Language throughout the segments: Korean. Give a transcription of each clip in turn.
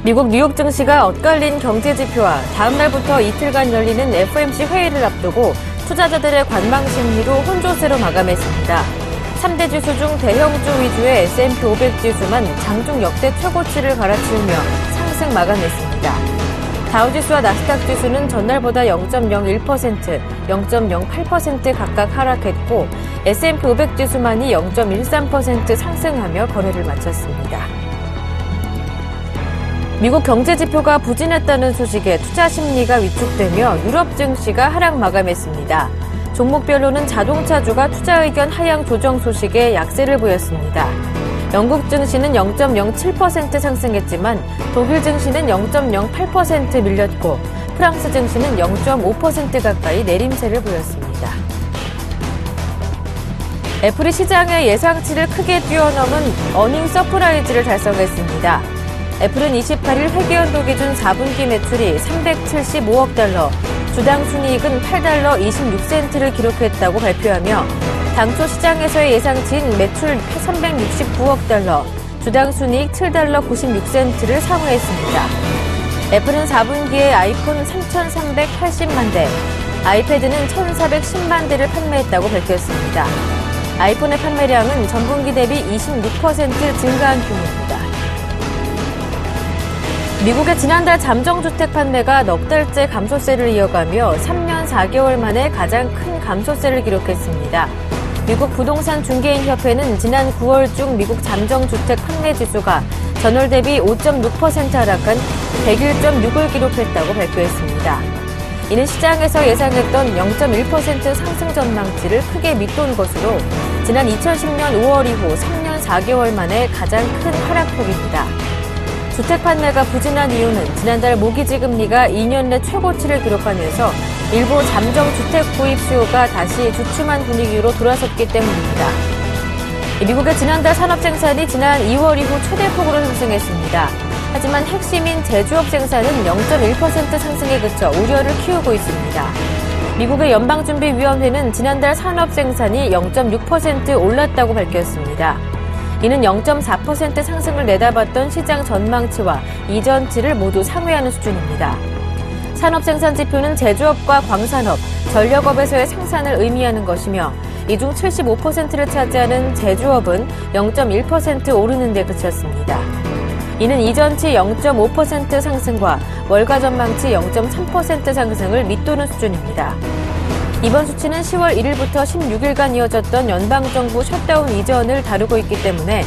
미국 뉴욕 증시가 엇갈린 경제 지표와 다음 날부터 이틀간 열리는 FOMC 회의를 앞두고 투자자들의 관망 심리로 혼조세로 마감했습니다. 3대 지수 중 대형주 위주의 S&P 500 지수만 장중 역대 최고치를 갈아치우며 상승 마감했습니다. 다우지수와 나스닥 지수는 전날보다 0.01%, 0.08% 각각 하락했고 S&P 500 지수만이 0.13% 상승하며 거래를 마쳤습니다. 미국 경제 지표가 부진했다는 소식에 투자 심리가 위축되며 유럽 증시가 하락 마감했습니다. 종목별로는 자동차주가 투자 의견 하향 조정 소식에 약세를 보였습니다. 영국 증시는 0.07% 상승했지만 독일 증시는 0.08% 밀렸고 프랑스 증시는 0.5% 가까이 내림세를 보였습니다. 애플이 시장의 예상치를 크게 뛰어넘은 어닝 서프라이즈를 달성했습니다. 애플은 28일 회계연도 기준 4분기 매출이 375억 달러, 주당 순이익은 8달러 26센트를 기록했다고 발표하며 당초 시장에서의 예상치인 매출 369억 달러, 주당 순이익 7달러 96센트를 상회했습니다. 애플은 4분기에 아이폰 3,380만 대, 아이패드는 1,410만 대를 판매했다고 밝혔습니다. 아이폰의 판매량은 전분기 대비 26% 증가한 규모입니다. 미국의 지난달 잠정주택 판매가 넉 달째 감소세를 이어가며 3년 4개월 만에 가장 큰 감소세를 기록했습니다. 미국 부동산 중개인 협회는 지난 9월 중 미국 잠정주택 판매 지수가 전월 대비 5.6% 하락한 101.6을 기록했다고 발표했습니다. 이는 시장에서 예상했던 0.1% 상승 전망치를 크게 밑돈 것으로 지난 2010년 5월 이후 3년 4개월 만에 가장 큰 하락폭입니다. 주택 판매가 부진한 이유는 지난달 모기지 금리가 2년 내 최고치를 기록하면서 일부 잠정 주택 구입 수요가 다시 주춤한 분위기로 돌아섰기 때문입니다. 미국의 지난달 산업 생산이 지난 2월 이후 최대폭으로 상승했습니다. 하지만 핵심인 제조업 생산은 0.1% 상승에 그쳐 우려를 키우고 있습니다. 미국의 연방준비위원회는 지난달 산업 생산이 0.6% 올랐다고 밝혔습니다. 이는 0.4% 상승을 내다봤던 시장 전망치와 이전치를 모두 상회하는 수준입니다. 산업 생산 지표는 제조업과 광산업, 전력업에서의 생산을 의미하는 것이며 이 중 75%를 차지하는 제조업은 0.1% 오르는 데 그쳤습니다. 이는 이전치 0.5% 상승과 월가 전망치 0.3% 상승을 밑도는 수준입니다. 이번 수치는 10월 1일부터 16일간 이어졌던 연방정부 셧다운 이전을 다루고 있기 때문에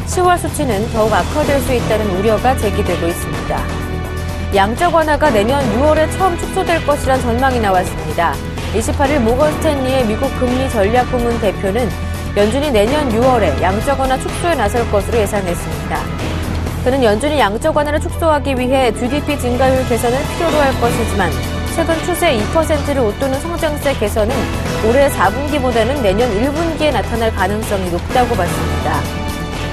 10월 수치는 더욱 악화될 수 있다는 우려가 제기되고 있습니다. 양적 완화가 내년 6월에 처음 축소될 것이란 전망이 나왔습니다. 28일 모건 스탠리의 미국 금리 전략 부문 대표는 연준이 내년 6월에 양적 완화 축소에 나설 것으로 예상했습니다. 그는 연준이 양적 완화를 축소하기 위해 GDP 증가율 개선을 필요로 할 것이지만 최근 추세 2%를 웃도는 성장세 개선은 올해 4분기보다는 내년 1분기에 나타날 가능성이 높다고 봤습니다.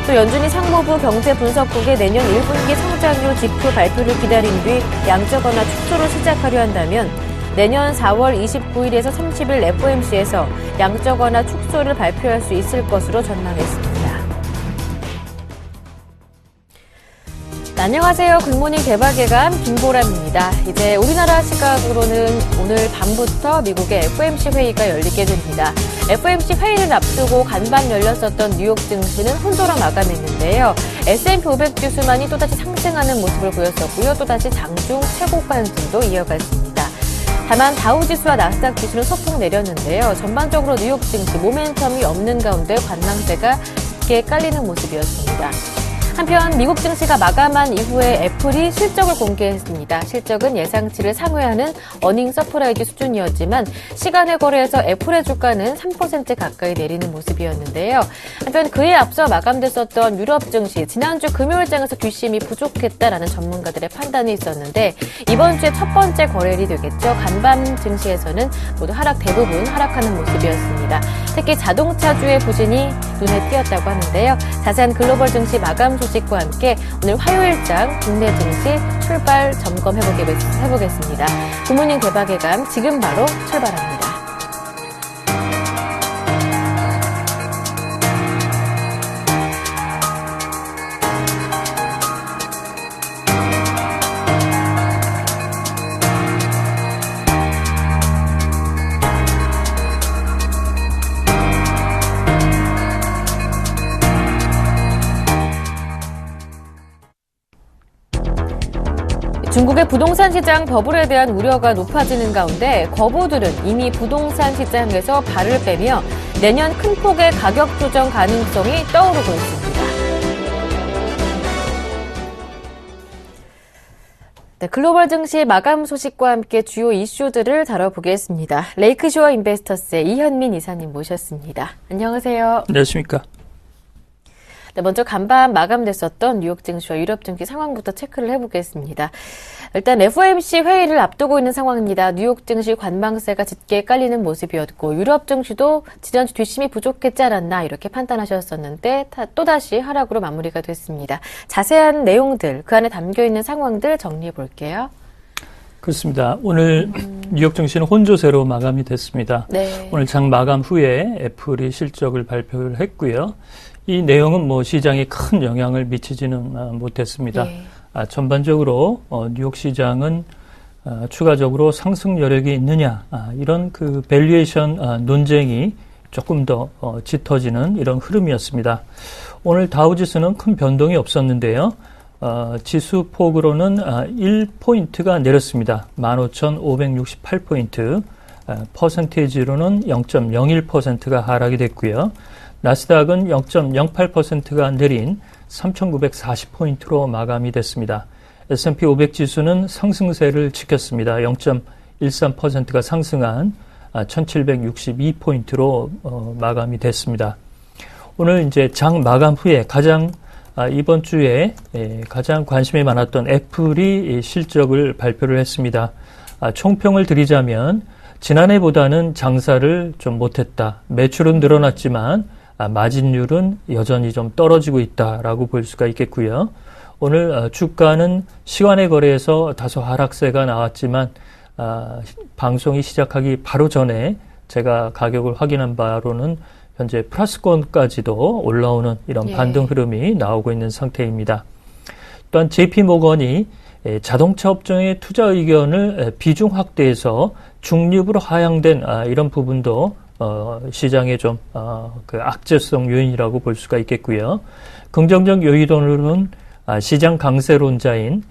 또 연준이 상무부 경제분석국의 내년 1분기 성장률 지표 발표를 기다린 뒤 양적 완화 축소를 시작하려 한다면 내년 4월 29일에서 30일 FOMC에서 양적 완화 축소를 발표할 수 있을 것으로 전망했습니다. 안녕하세요. 굿모닝 대박예감 김보람입니다. 이제 우리나라 시각으로는 오늘 밤부터 미국의 FOMC 회의가 열리게 됩니다. FOMC 회의를 앞두고 간밤 열렸었던 뉴욕 증시는 혼조로 마감했는데요. S&P 500 지수만이 또다시 상승하는 모습을 보였었고요. 또다시 장중 최고가 행진도 이어갔습니다. 다만 다우지수와 나스닥 지수는 소폭 내렸는데요. 전반적으로 뉴욕 증시 모멘텀이 없는 가운데 관망세가 깊게 깔리는 모습이었습니다. 한편 미국 증시가 마감한 이후에 애플이 실적을 공개했습니다. 실적은 예상치를 상회하는 어닝 서프라이즈 수준이었지만 시간의 거래에서 애플의 주가는 3% 가까이 내리는 모습이었는데요. 한편 그에 앞서 마감됐었던 유럽 증시, 지난주 금요일장에서 뒷심이 부족했다라는 전문가들의 판단이 있었는데 이번 주에 첫 번째 거래일이 되겠죠. 간밤 증시에서는 모두 대부분 하락하는 모습이었습니다. 특히 자동차주의 부진이 눈에 띄었다고 하는데요. 자세한 글로벌 증시 마감 소식과 함께 오늘 화요일장 국내 증시 출발 점검해보겠습니다. 굿모닝 대박예감 지금 바로 출발합니다. 중국의 부동산 시장 버블에 대한 우려가 높아지는 가운데 거부들은 이미 부동산 시장에서 발을 빼며 내년 큰 폭의 가격 조정 가능성이 떠오르고 있습니다. 네, 글로벌 증시 마감 소식과 함께 주요 이슈들을 다뤄보겠습니다. 레이크쇼어 인베스터스의 이현민 이사님 모셨습니다. 안녕하세요. 안녕하십니까. 네, 먼저 간밤 마감됐었던 뉴욕 증시와 유럽 증시 상황부터 체크를 해보겠습니다. 일단 FOMC 회의를 앞두고 있는 상황입니다. 뉴욕 증시 관망세가 짙게 깔리는 모습이었고 유럽 증시도 지난주 뒷심이 부족했지 않았나 이렇게 판단하셨었는데 또다시 하락으로 마무리가 됐습니다. 자세한 내용들, 그 안에 담겨있는 상황들 정리해 볼게요. 그렇습니다. 오늘 뉴욕 증시는 혼조세로 마감이 됐습니다. 네. 오늘 장 마감 후에 애플이 실적을 발표를 했고요. 이 내용은 시장에 큰 영향을 미치지는 못했습니다. 네. 전반적으로 뉴욕 시장은 추가적으로 상승 여력이 있느냐 이런 그 밸류에이션 논쟁이 조금 더 짙어지는 이런 흐름이었습니다. 오늘 다우지수는 큰 변동이 없었는데요. 지수 폭으로는 1포인트가 내렸습니다. 15,568포인트, 퍼센테이지로는 0.01%가 하락이 됐고요. 나스닥은 0.08%가 내린 3,940포인트로 마감이 됐습니다. S&P 500 지수는 상승세를 지켰습니다. 0.13%가 상승한 1,762포인트로 마감이 됐습니다. 오늘 이제 장 마감 후에 이번 주에 가장 관심이 많았던 애플이 실적을 발표를 했습니다. 총평을 드리자면 지난해보다는 장사를 좀 못했다. 매출은 늘어났지만 마진율은 여전히 좀 떨어지고 있다라고 볼 수가 있겠고요. 오늘 주가는 시간의 거래에서 다소 하락세가 나왔지만 방송이 시작하기 바로 전에 제가 가격을 확인한 바로는 현재 플러스권까지도 올라오는 이런 반등 흐름이 나오고 있는 상태입니다. 또한 JP모건이 자동차 업종의 투자 의견을 비중 확대해서 중립으로 하향된 이런 부분도 시장의 좀 그 악재성 요인이라고 볼 수가 있겠고요. 긍정적 요인으로는 시장 강세론자인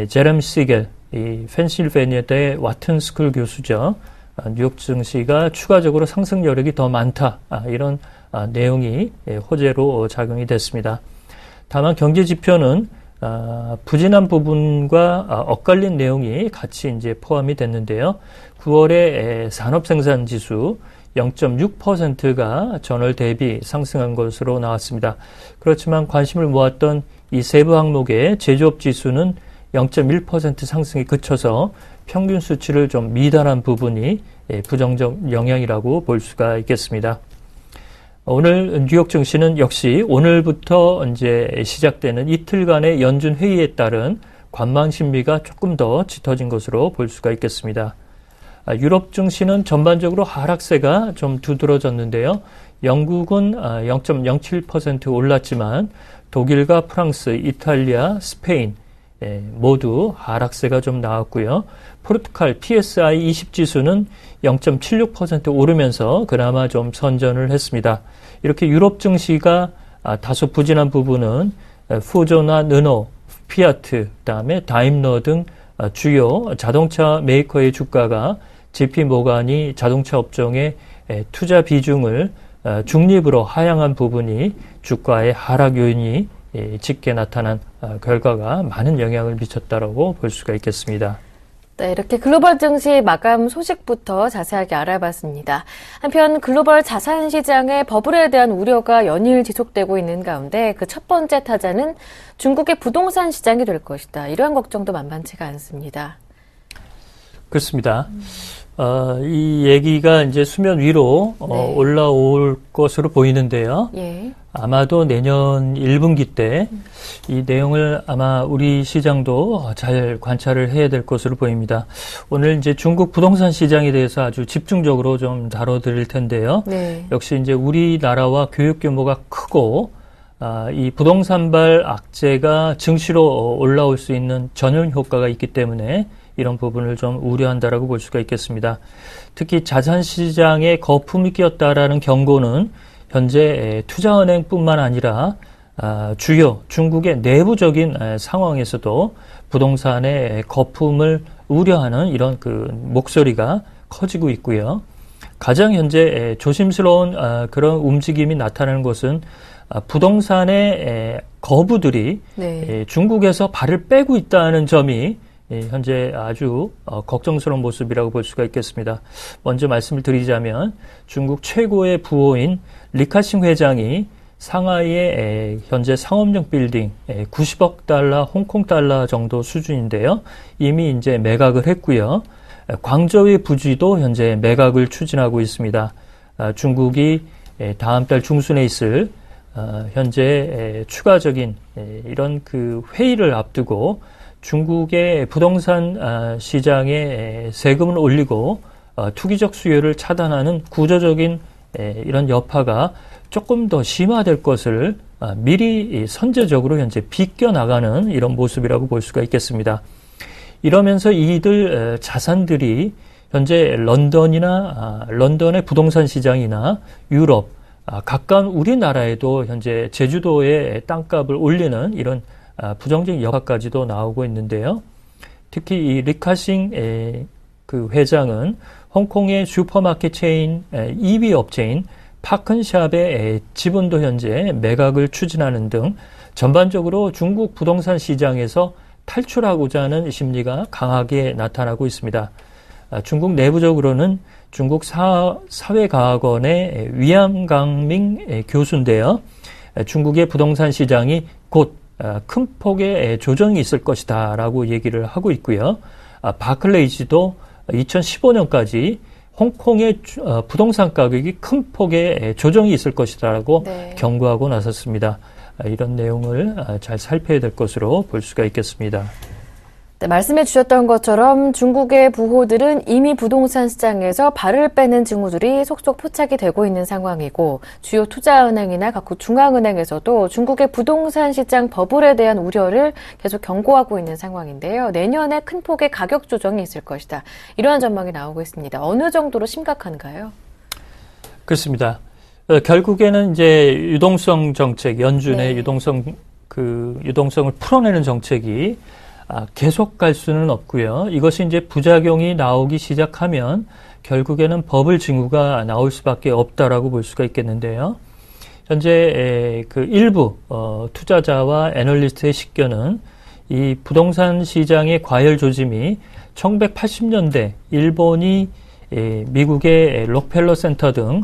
제레미 시겔, 이 펜실베니아대 와튼 스쿨 교수죠. 뉴욕 증시가 추가적으로 상승 여력이 더 많다. 이런 내용이 호재로 작용이 됐습니다. 다만 경제 지표는 부진한 부분과 엇갈린 내용이 같이 이제 포함이 됐는데요. 9월에 산업생산 지수 0.6%가 전월 대비 상승한 것으로 나왔습니다. 그렇지만 관심을 모았던 이 세부 항목의 제조업 지수는 0.1% 상승이 그쳐서 평균 수치를 좀 미달한 부분이 부정적 영향이라고 볼 수가 있겠습니다. 오늘 뉴욕 증시는 역시 오늘부터 이제 시작되는 이틀간의 연준 회의에 따른 관망 심리가 조금 더 짙어진 것으로 볼 수가 있겠습니다. 유럽 증시는 전반적으로 하락세가 좀 두드러졌는데요. 영국은 0.07% 올랐지만 독일과 프랑스, 이탈리아, 스페인 모두 하락세가 좀 나왔고요. 포르투갈 PSI 20 지수는 0.76% 오르면서 그나마 좀 선전을 했습니다. 이렇게 유럽 증시가 다소 부진한 부분은 푸조나 르노, 피아트, 그다음에 다임러 등 주요 자동차 메이커의 주가가 JP모건이 자동차 업종의 투자 비중을 중립으로 하향한 부분이 주가의 하락 요인이 짙게 나타난 결과가 많은 영향을 미쳤다라고 볼 수가 있겠습니다. 네, 이렇게 글로벌 증시 마감 소식부터 자세하게 알아봤습니다. 한편 글로벌 자산 시장의 버블에 대한 우려가 연일 지속되고 있는 가운데 그 첫 번째 타자는 중국의 부동산 시장이 될 것이다. 이러한 걱정도 만만치가 않습니다. 그렇습니다. 이 얘기가 이제 수면 위로 올라올 것으로 보이는데요. 예. 아마도 내년 1분기 때 이 내용을 아마 우리 시장도 잘 관찰을 해야 될 것으로 보입니다. 오늘 이제 중국 부동산 시장에 대해서 아주 집중적으로 좀 다뤄드릴 텐데요. 네. 역시 이제 우리나라와 교육 규모가 크고 이 부동산발 악재가 증시로 올라올 수 있는 전용 효과가 있기 때문에 이런 부분을 좀 우려한다라고 볼 수가 있겠습니다. 특히 자산시장에 거품이 끼었다라는 경고는 현재 투자은행뿐만 아니라 주요 중국의 내부적인 상황에서도 부동산의 거품을 우려하는 이런 그 목소리가 커지고 있고요. 가장 현재 조심스러운 그런 움직임이 나타나는 것은 부동산의 거부들이 네. 중국에서 발을 빼고 있다는 점이 현재 아주 걱정스러운 모습이라고 볼 수가 있겠습니다. 먼저 말씀을 드리자면 중국 최고의 부호인 리카싱 회장이 상하이의 현재 상업용 빌딩 90억 달러, 홍콩 달러 정도 수준인데요. 이미 이제 매각을 했고요. 광저우의 부지도 현재 매각을 추진하고 있습니다. 중국이 다음 달 중순에 있을 현재 추가적인 이런 그 회의를 앞두고 중국의 부동산 시장에 세금을 올리고 투기적 수요를 차단하는 구조적인 이런 여파가 조금 더 심화될 것을 미리 선제적으로 현재 비껴나가는 이런 모습이라고 볼 수가 있겠습니다. 이러면서 이들 자산들이 현재 런던의 부동산 시장이나 유럽, 가까운 우리나라에도 현재 제주도의 땅값을 올리는 이런 부정적인 여파까지도 나오고 있는데요. 특히 이 리카싱 그 회장은 홍콩의 슈퍼마켓 체인 2위 업체인 파큰샵의 지분도 현재 매각을 추진하는 등 전반적으로 중국 부동산 시장에서 탈출하고자 하는 심리가 강하게 나타나고 있습니다. 중국 내부적으로는 중국 사회과학원의 위암강밍 교수인데요. 중국의 부동산 시장이 곧 큰 폭의 조정이 있을 것이다 라고 얘기를 하고 있고요. 바클레이지도 2015년까지 홍콩의 부동산 가격이 큰 폭의 조정이 있을 것이다라고 네. 경고하고 나섰습니다. 이런 내용을 잘 살펴야 될 것으로 볼 수가 있겠습니다. 네, 말씀해 주셨던 것처럼 중국의 부호들은 이미 부동산 시장에서 발을 빼는 징후들이 속속 포착이 되고 있는 상황이고 주요 투자은행이나 각국 중앙은행에서도 중국의 부동산 시장 버블에 대한 우려를 계속 경고하고 있는 상황인데요. 내년에 큰 폭의 가격 조정이 있을 것이다. 이러한 전망이 나오고 있습니다. 어느 정도로 심각한가요? 그렇습니다. 결국에는 이제 유동성 정책, 연준의 네. 유동성을 풀어내는 정책이 계속 갈 수는 없고요. 이것이 이제 부작용이 나오기 시작하면 결국에는 버블 징후가 나올 수밖에 없다라고 볼 수가 있겠는데요. 현재 그 일부 투자자와 애널리스트의 식견은 이 부동산 시장의 과열 조짐이 1980년대 일본이 미국의 록펠러 센터 등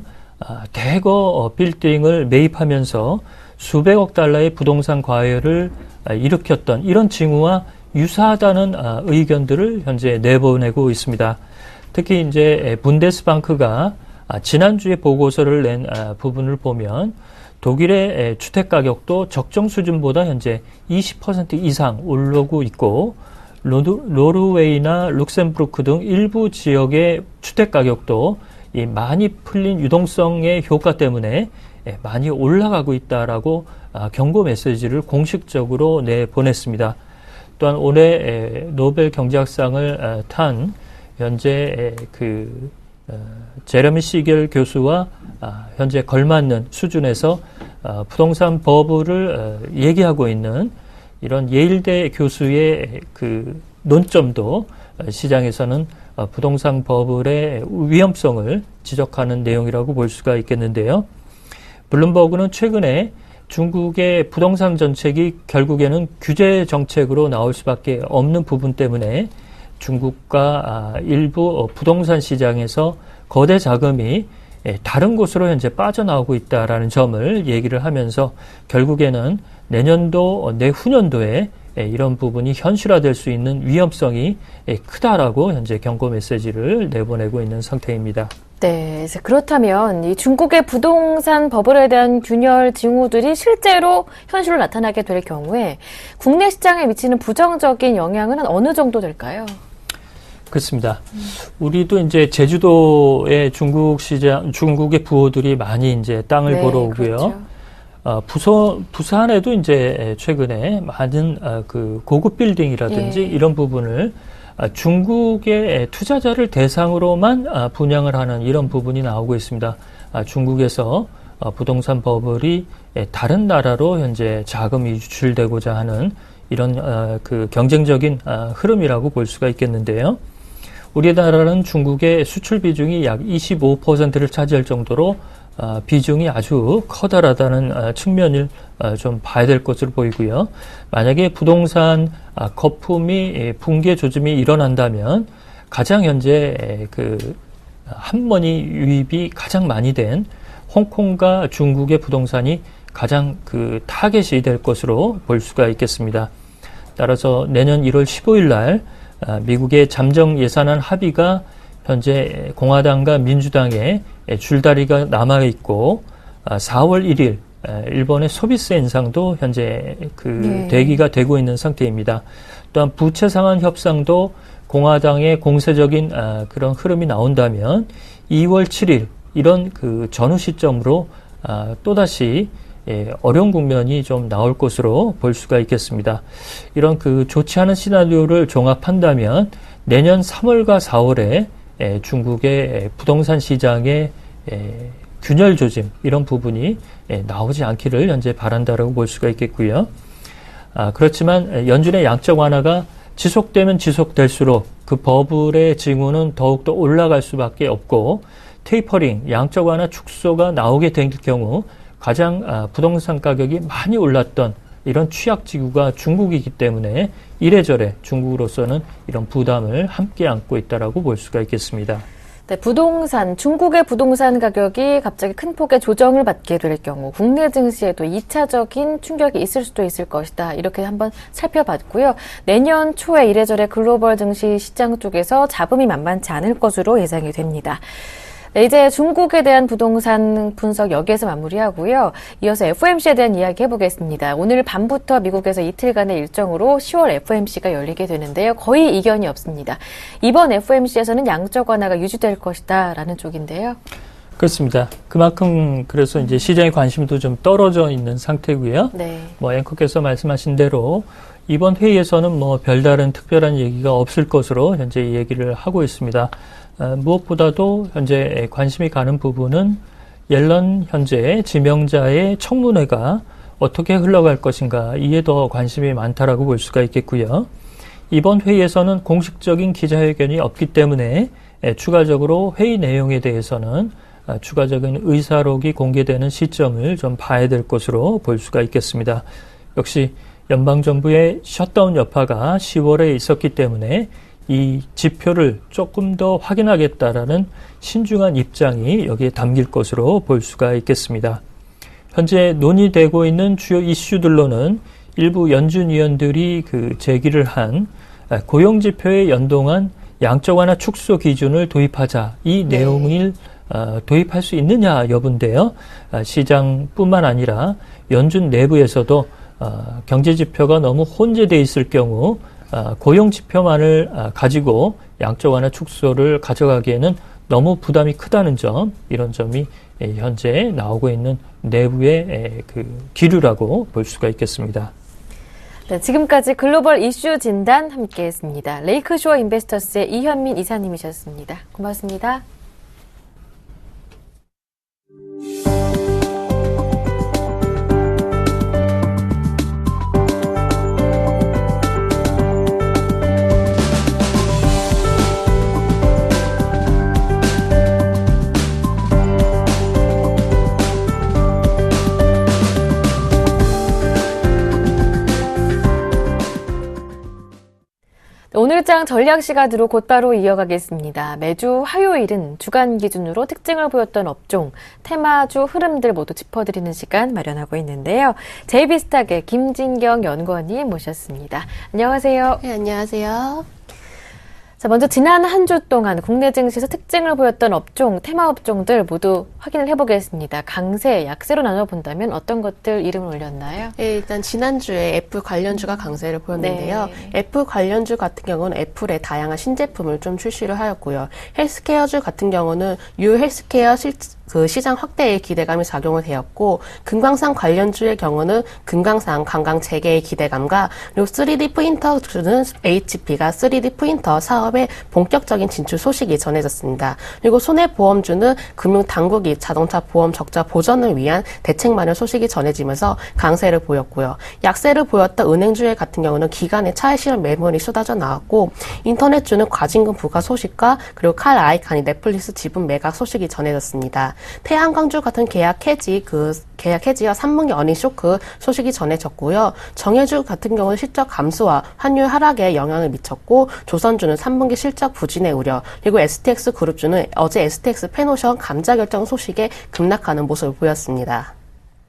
대거 빌딩을 매입하면서 수백억 달러의 부동산 과열을 일으켰던 이런 징후와 유사하다는 의견들을 현재 내보내고 있습니다. 특히 이제 분데스방크가 지난주에 보고서를 낸 부분을 보면 독일의 주택 가격도 적정 수준보다 현재 20% 이상 오르고 있고 노르웨이나 룩셈부르크 등 일부 지역의 주택 가격도 이 많이 풀린 유동성의 효과 때문에 많이 올라가고 있다라고 경고 메시지를 공식적으로 내보냈습니다. 또한 올해 노벨 경제학상을 탄 현재 제레미 시겔 교수와 현재 걸맞는 수준에서 부동산 버블을 얘기하고 있는 이런 예일대 교수의 그 논점도 시장에서는 부동산 버블의 위험성을 지적하는 내용이라고 볼 수가 있겠는데요. 블룸버그는 최근에 중국의 부동산 정책이 결국에는 규제 정책으로 나올 수밖에 없는 부분 때문에 중국과 일부 부동산 시장에서 거대 자금이 다른 곳으로 현재 빠져나오고 있다라는 점을 얘기를 하면서 결국에는 내년도, 내후년도에 이런 부분이 현실화될 수 있는 위험성이 크다라고 현재 경고 메시지를 내보내고 있는 상태입니다. 네, 그렇다면 이 중국의 부동산 버블에 대한 균열 징후들이 실제로 현실로 나타나게 될 경우에 국내 시장에 미치는 부정적인 영향은 어느 정도 될까요? 그렇습니다. 우리도 이제 제주도의 중국의 부호들이 많이 이제 땅을 보러 오고요. 그렇죠. 부산에도 이제 최근에 많은 그 고급 빌딩이라든지 이런 부분을 중국의 투자자를 대상으로만 분양을 하는 이런 부분이 나오고 있습니다. 중국에서 부동산 버블이 다른 나라로 현재 자금이 유출되고자 하는 이런 그 경쟁적인 흐름이라고 볼 수가 있겠는데요. 우리나라는 중국의 수출 비중이 약 25%를 차지할 정도로 비중이 아주 커다랗다는 측면을 좀 봐야 될 것으로 보이고요. 만약에 부동산 거품이 붕괴 조짐이 일어난다면 가장 현재 그 한머니 유입이 가장 많이 된 홍콩과 중국의 부동산이 가장 그 타겟이 될 것으로 볼 수가 있겠습니다. 따라서 내년 1월 15일 날 미국의 잠정 예산안 합의가 현재 공화당과 민주당의 줄다리가 남아있고 4월 1일 일본의 소비세 인상도 현재 그 대기가 되고 있는 상태입니다. 또한 부채 상환 협상도 공화당의 공세적인 그런 흐름이 나온다면 2월 7일 이런 그 전후 시점으로 또다시 어려운 국면이 좀 나올 것으로 볼 수가 있겠습니다. 이런 그 좋지 않은 시나리오를 종합한다면 내년 3월과 4월에 중국의 부동산 시장의 균열 조짐 이런 부분이 나오지 않기를 현재 바란다라고 볼 수가 있겠고요. 그렇지만 연준의 양적 완화가 지속되면 지속될수록 그 버블의 징후는 더욱더 올라갈 수밖에 없고 테이퍼링, 양적 완화 축소가 나오게 될 경우 가장 부동산 가격이 많이 올랐던 이런 취약지구가 중국이기 때문에 이래저래 중국으로서는 이런 부담을 함께 안고 있다라고 볼 수가 있겠습니다. 네, 중국의 부동산 가격이 갑자기 큰 폭의 조정을 받게 될 경우 국내 증시에도 2차적인 충격이 있을 수도 있을 것이다. 이렇게 한번 살펴봤고요. 내년 초에 이래저래 글로벌 증시 시장 쪽에서 잡음이 만만치 않을 것으로 예상이 됩니다. 네, 이제 중국에 대한 부동산 분석 여기에서 마무리하고요. 이어서 FOMC에 대한 이야기 해보겠습니다. 오늘 밤부터 미국에서 이틀간의 일정으로 10월 FOMC가 열리게 되는데요. 거의 이견이 없습니다. 이번 FOMC에서는 양적 완화가 유지될 것이다 라는 쪽인데요. 그렇습니다. 그만큼 그래서 이제 시장의 관심도 좀 떨어져 있는 상태고요. 네. 앵커께서 말씀하신 대로 이번 회의에서는 별다른 특별한 얘기가 없을 것으로 현재 얘기를 하고 있습니다. 무엇보다도 현재 관심이 가는 부분은 옐런 현재 지명자의 청문회가 어떻게 흘러갈 것인가 이에 더 관심이 많다라고 볼 수가 있겠고요. 이번 회의에서는 공식적인 기자회견이 없기 때문에 추가적으로 회의 내용에 대해서는 추가적인 의사록이 공개되는 시점을 좀 봐야 될 것으로 볼 수가 있겠습니다. 역시 연방정부의 셧다운 여파가 10월에 있었기 때문에 이 지표를 조금 더 확인하겠다라는 신중한 입장이 여기에 담길 것으로 볼 수가 있겠습니다. 현재 논의되고 있는 주요 이슈들로는 일부 연준 위원들이 제기를 한 고용지표에 연동한 양적 완화 축소 기준을 도입하자 이 내용을 도입할 수 있느냐 여부인데요. 시장뿐만 아니라 연준 내부에서도 경제지표가 너무 혼재되어 있을 경우 고용지표만을 가지고 양적 완화 축소를 가져가기에는 너무 부담이 크다는 점, 이런 점이 현재 나오고 있는 내부의 기류라고 볼 수가 있겠습니다. 네, 지금까지 글로벌 이슈 진단 함께했습니다. 레이크쇼어 인베스터스의 이현민 이사님이셨습니다. 고맙습니다. 오늘장 전략 시간으로 곧바로 이어가겠습니다. 매주 화요일은 주간 기준으로 특징을 보였던 업종, 테마주 흐름들 모두 짚어드리는 시간 마련하고 있는데요. 제이비스탁의 김진경 연구원님 모셨습니다. 안녕하세요. 네, 안녕하세요. 자, 먼저 지난 한 주 동안 국내 증시에서 특징을 보였던 업종, 테마 업종들 모두 확인을 해보겠습니다. 강세, 약세로 나눠본다면 어떤 것들 이름을 올렸나요? 네, 일단 지난주에 애플 관련주가 강세를 보였는데요. 네. 애플 관련주 같은 경우는 애플의 다양한 신제품을 좀 출시를 하였고요. 헬스케어주 같은 경우는 유 헬스케어 그 시장 확대의 기대감이 작용을 되었고, 금강산 관련주의 경우는 금강산 관광 재개의 기대감과 그리고 3D 프린터주는 HP가 3D 프린터 사업의 본격적인 진출 소식이 전해졌습니다. 그리고 손해보험주는 금융당국이 자동차 보험 적자 보전을 위한 대책 마련 소식이 전해지면서 강세를 보였고요. 약세를 보였던 은행주의 같은 경우는 기간의 차익 실현 매물이 쏟아져 나왔고, 인터넷주는 과징금 부과 소식과 그리고 칼 아이칸이 넷플릭스 지분 매각 소식이 전해졌습니다. 태양광주 같은 계약 해지와 3분기 어닝 쇼크 소식이 전해졌고요. 정해주 같은 경우는 실적 감소와 환율 하락에 영향을 미쳤고, 조선주는 3분기 실적 부진의 우려, 그리고 STX 그룹주는 어제 STX 펜오션 감자 결정 소식에 급락하는 모습을 보였습니다.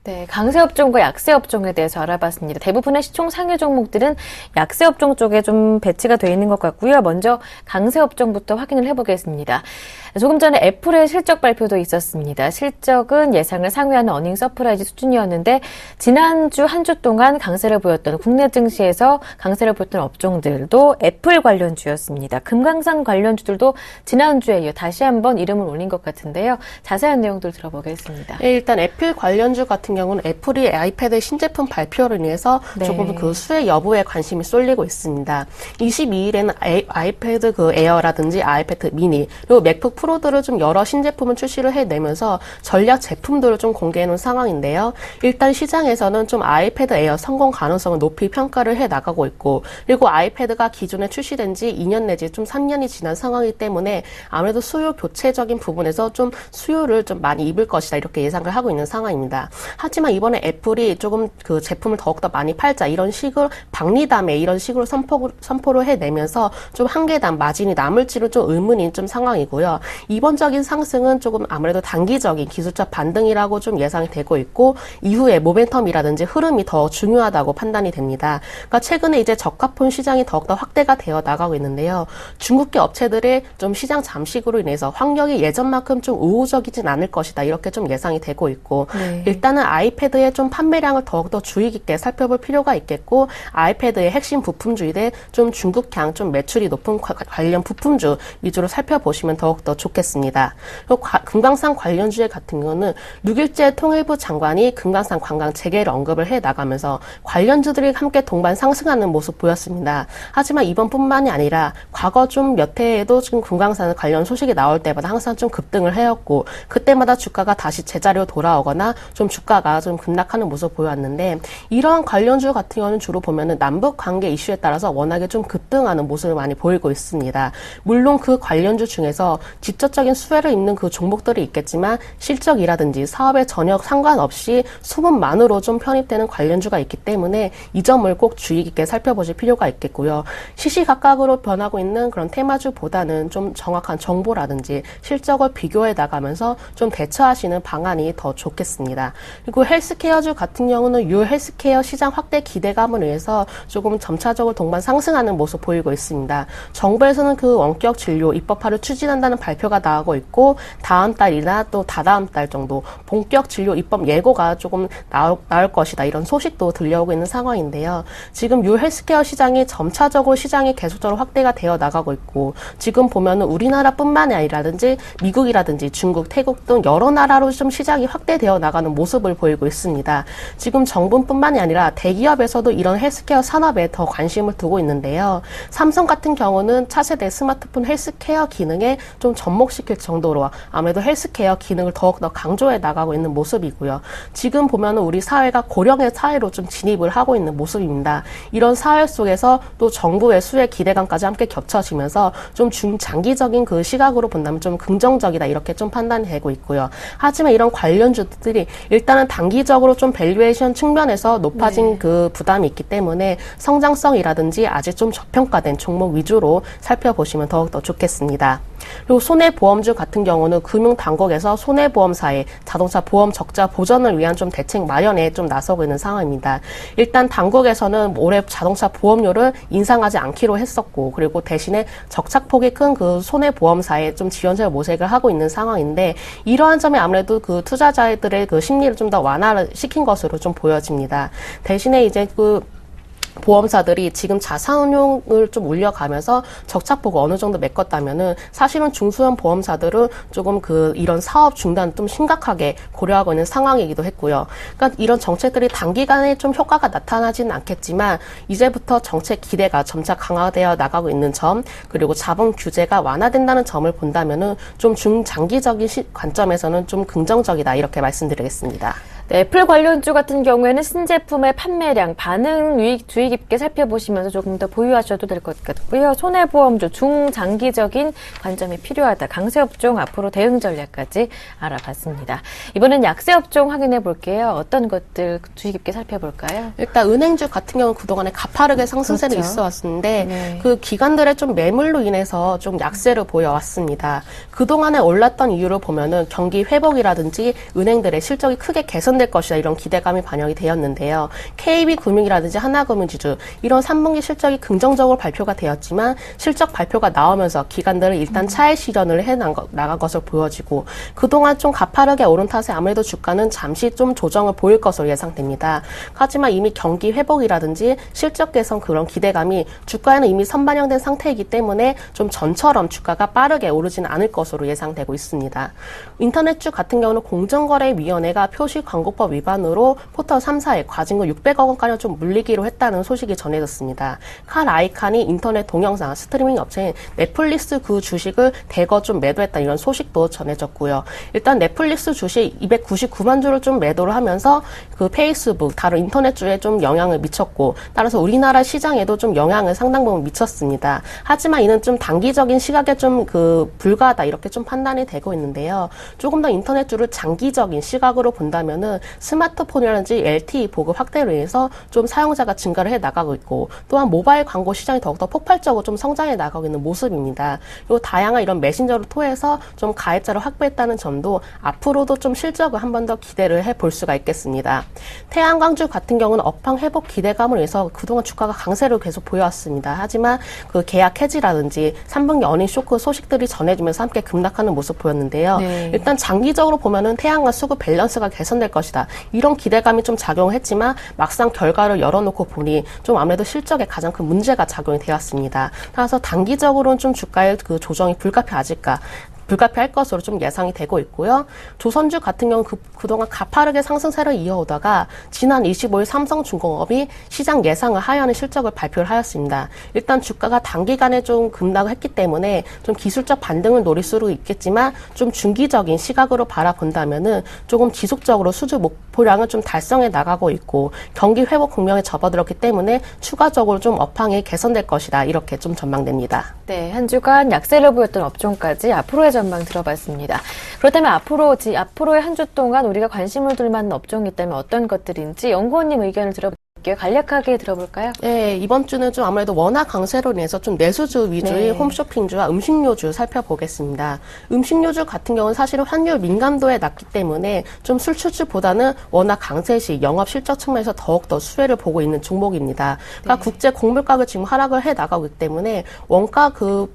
네, 강세 업종과 약세 업종에 대해서 알아봤습니다. 대부분의 시총 상위 종목들은 약세 업종 쪽에 좀 배치가 되어 있는 것 같고요. 먼저 강세 업종부터 확인을 해보겠습니다. 조금 전에 애플의 실적 발표도 있었습니다. 실적은 예상을 상회하는 어닝 서프라이즈 수준이었는데, 지난주 한 주 동안 강세를 보였던 국내 증시에서 강세를 보였던 업종들도 애플 관련주였습니다. 금강산 관련주들도 지난주에 이어 다시 한번 이름을 올린 것 같은데요. 자세한 내용들 들어보겠습니다. 네, 일단 애플 관련주 같은 경우는 애플이 아이패드 신제품 발표로 인해서 네. 조금 그 수혜 여부에 관심이 쏠리고 있습니다. 22일에는 아이패드 그 에어라든지 아이패드 미니, 그리고 맥북 프로들을 좀 여러 신제품을 출시를 해내면서 전략 제품들을 좀 공개해 놓은 상황인데요. 일단 시장에서는 좀 아이패드 에어 성공 가능성을 높이 평가를 해 나가고 있고, 그리고 아이패드가 기존에 출시된 지 2년 내지 좀 3년이 지난 상황이기 때문에 아무래도 수요 교체적인 부분에서 좀 수요를 좀 많이 입을 것이다, 이렇게 예상을 하고 있는 상황입니다. 하지만 이번에 애플이 조금 그 제품을 더욱더 많이 팔자, 이런 식으로 박리담에 이런 식으로 선포를 해내면서 좀 한계단 마진이 남을지는 좀 의문인 좀 상황이고요. 이번적인 상승은 조금 아무래도 단기적인 기술적 반등이라고 좀 예상이 되고 있고, 이후에 모멘텀이라든지 흐름이 더 중요하다고 판단이 됩니다. 그러니까 최근에 이제 저가폰 시장이 더욱더 확대가 되어 나가고 있는데요. 중국계 업체들의 좀 시장 잠식으로 인해서 환경이 예전만큼 좀 우호적이진 않을 것이다, 이렇게 좀 예상이 되고 있고, 네. 일단은 아이패드의 좀 판매량을 더욱더 주의 깊게 살펴볼 필요가 있겠고, 아이패드의 핵심 부품주일에 좀 중국향 좀 매출이 높은 관련 부품주 위주로 살펴보시면 더욱더 좋겠습니다. 그리고 금강산 관련주의 같은 경우는 6일째 통일부 장관이 금강산 관광 재개를 언급을 해 나가면서 관련주들이 함께 동반 상승하는 모습 보였습니다. 하지만 이번뿐만이 아니라 과거 좀 몇 해에도 지금 금강산 관련 소식이 나올 때마다 항상 좀 급등을 해왔고, 그때마다 주가가 다시 제자리로 돌아오거나 좀 주가가 좀 급락하는 모습을 보였는데, 이러한 관련주 같은 경우는 주로 보면은 남북 관계 이슈에 따라서 워낙에 좀 급등하는 모습을 많이 보이고 있습니다. 물론 그 관련주 중에서 직접적인 수혜를 입는 그 종목들이 있겠지만, 실적이라든지 사업에 전혀 상관없이 수급만으로 좀 편입되는 관련주가 있기 때문에 이 점을 꼭 주의 깊게 살펴보실 필요가 있겠고요. 시시각각으로 변하고 있는 그런 테마주보다는 좀 정확한 정보라든지 실적을 비교해 나가면서 좀 대처하시는 방안이 더 좋겠습니다. 그리고 헬스케어주 같은 경우는 유 헬스케어 시장 확대 기대감을 위해서 조금 점차적으로 동반 상승하는 모습 보이고 있습니다. 정부에서는 그 원격 진료 입법화를 추진한다는 발표가 나오고 있고, 다음 달이나 또 다다음 달 정도 본격 진료 입법 예고가 조금 나올 것이다, 이런 소식도 들려오고 있는 상황인데요. 지금 유 헬스케어 시장이 점차적으로 시장이 계속적으로 확대가 되어 나가고 있고, 지금 보면은 우리나라뿐만이 아니라든지 미국이라든지 중국, 태국 등 여러 나라로 좀 시장이 확대되어 나가는 모습을 보이고 있습니다. 지금 정부뿐만이 아니라 대기업에서도 이런 헬스케어 산업에 더 관심을 두고 있는데요. 삼성 같은 경우는 차세대 스마트폰 헬스케어 기능에 좀 접목시킬 정도로 아무래도 헬스케어 기능을 더욱더 강조해 나가고 있는 모습이고요. 지금 보면은 우리 사회가 고령의 사회로 좀 진입을 하고 있는 모습입니다. 이런 사회 속에서 또 정부의 수혜 기대감까지 함께 겹쳐지면서 좀 중장기적인 그 시각으로 본다면 좀 긍정적이다, 이렇게 좀 판단이 되고 있고요. 하지만 이런 관련주들이 일단은 단기적으로 좀 밸류에이션 측면에서 높아진 그 부담이 있기 때문에 성장성이라든지 아직 좀 저평가된 종목 위주로 살펴보시면 더욱더 좋겠습니다. 그리고 손해보험주 같은 경우는 금융당국에서 손해보험사의 자동차 보험 적자 보전을 위한 좀 대책 마련에 좀 나서고 있는 상황입니다. 일단 당국에서는 올해 자동차 보험료를 인상하지 않기로 했었고, 그리고 대신에 적착폭이 큰 그 손해보험사에 좀 지원세 모색을 하고 있는 상황인데, 이러한 점이 아무래도 그 투자자들의 그 심리를 좀 더 완화를 시킨 것으로 좀 보여집니다. 대신에 이제 보험사들이 지금 자산운용을 좀 올려가면서 적착폭을 어느 정도 메꿨다면은 사실은 중소형 보험사들은 조금 이런 사업 중단 좀 심각하게 고려하고 있는 상황이기도 했고요. 그러니까 이런 정책들이 단기간에 좀 효과가 나타나지는 않겠지만 이제부터 정책 기대가 점차 강화되어 나가고 있는 점, 그리고 자본 규제가 완화된다는 점을 본다면은 좀 중장기적인 관점에서는 좀 긍정적이다 이렇게 말씀드리겠습니다. 네, 애플 관련주 같은 경우에는 신제품의 판매량, 반응 유익 주의 깊게 살펴보시면서 조금 더 보유하셔도 될 것 같고요. 손해보험주 중장기적인 관점이 필요하다. 강세업종 앞으로 대응 전략까지 알아봤습니다. 이번엔 약세업종 확인해 볼게요. 어떤 것들 주의 깊게 살펴볼까요? 일단 은행주 같은 경우는 그동안에 가파르게 상승세는 그렇죠. 있어 왔는데 네. 그 기관들의 좀 매물로 인해서 좀 약세를 보여왔습니다. 그동안에 올랐던 이유를 보면은 경기 회복이라든지 은행들의 실적이 크게 개선될 것이다 이런 기대감이 반영이 되었는데요. KB금융이라든지 하나금융지주 이런 3분기 실적이 긍정적으로 발표가 되었지만 실적 발표가 나오면서 기관들은 일단 차익 실현을 나간 것으로 보여지고 그동안 좀 가파르게 오른 탓에 아무래도 주가는 잠시 좀 조정을 보일 것으로 예상됩니다. 하지만 이미 경기 회복이라든지 실적 개선 그런 기대감이 주가에는 이미 선반영된 상태이기 때문에 좀 전처럼 주가가 빠르게 오르지는 않을 것으로 예상되고 있습니다. 인터넷주 같은 경우는 공정거래위원회가 표시 광고법 위반으로 포털 3사에 과징금 600억 원가량 좀 물리기로 했다는 소식이 전해졌습니다. 칼 아이칸이 인터넷 동영상 스트리밍 업체인 넷플릭스 그 주식을 대거 좀 매도했다 이런 소식도 전해졌고요. 일단 넷플릭스 주식 299만 주를 좀 매도를 하면서 그 페이스북 다른 인터넷주에 좀 영향을 미쳤고 따라서 우리나라 시장에도 좀 영향을 상당 부분 미쳤습니다. 하지만 이는 좀 단기적인 시각에 좀 불가하다 이렇게 좀 판단이 되고 있는데요. 조금 더 인터넷주를 장기적인 시각으로 본다면은 스마트폰이라든지 LTE 보급 확대로 인해서 좀 사용자가 증가를 해 나가고 있고 또한 모바일 광고 시장이 더욱더 폭발적으로 좀 성장해 나가고 있는 모습입니다. 그리고 다양한 이런 메신저를 통해서 좀 가입자를 확보했다는 점도 앞으로도 좀 실적을 한 번 더 기대를 해볼 수가 있겠습니다. 태양광주 같은 경우는 업황 회복 기대감을 위해서 그동안 주가가 강세를 계속 보여왔습니다. 하지만 그 계약 해지라든지 3분기 어닝 쇼크 소식들이 전해지면서 함께 급락하는 모습 보였는데요. 네. 일단 장기적으로 보면은 태양과 수급 밸런스가 개선될 것이다. 이런 기대감이 좀 작용을 했지만 막상 결과를 열어놓고 보니 좀 아무래도 실적에 가장 큰 문제가 작용이 되었습니다. 따라서 단기적으로는 좀 주가의 그 조정이 불가피할 것으로 좀 예상이 되고 있고요. 조선주 같은 경우는 그동안 가파르게 상승세를 이어오다가 지난 25일 삼성중공업이 시장 예상을 하회하는 실적을 발표를 하였습니다. 일단 주가가 단기간에 좀 급락을 했기 때문에 좀 기술적 반등을 노릴 수도 있겠지만 좀 중기적인 시각으로 바라본다면은 조금 지속적으로 수주 목표량을 좀 달성해 나가고 있고 경기 회복 국면에 접어들었기 때문에 추가적으로 좀 업황이 개선될 것이다. 이렇게 좀 전망됩니다. 네, 한 주간 약세를 보였던 업종까지 앞으로의 전망 들어봤습니다. 그렇다면 앞으로의 한 주 동안 우리가 관심을 둘 만한 업종이 있다면 어떤 것들인지 연구원님 의견을 들어볼게요. 간략하게 들어볼까요? 네, 이번 주는 좀 아무래도 워낙 강세로 인해서 좀 내수주 위주의 네. 홈쇼핑주와 음식료주 살펴보겠습니다. 음식료주 같은 경우는 사실은 환율 민감도에 낮기 때문에 좀 술출주보다는 워낙 강세시 영업 실적 측면에서 더욱더 수혜를 보고 있는 종목입니다. 그러니까 네. 국제 곡물가가 지금 하락을 해 나가고 있기 때문에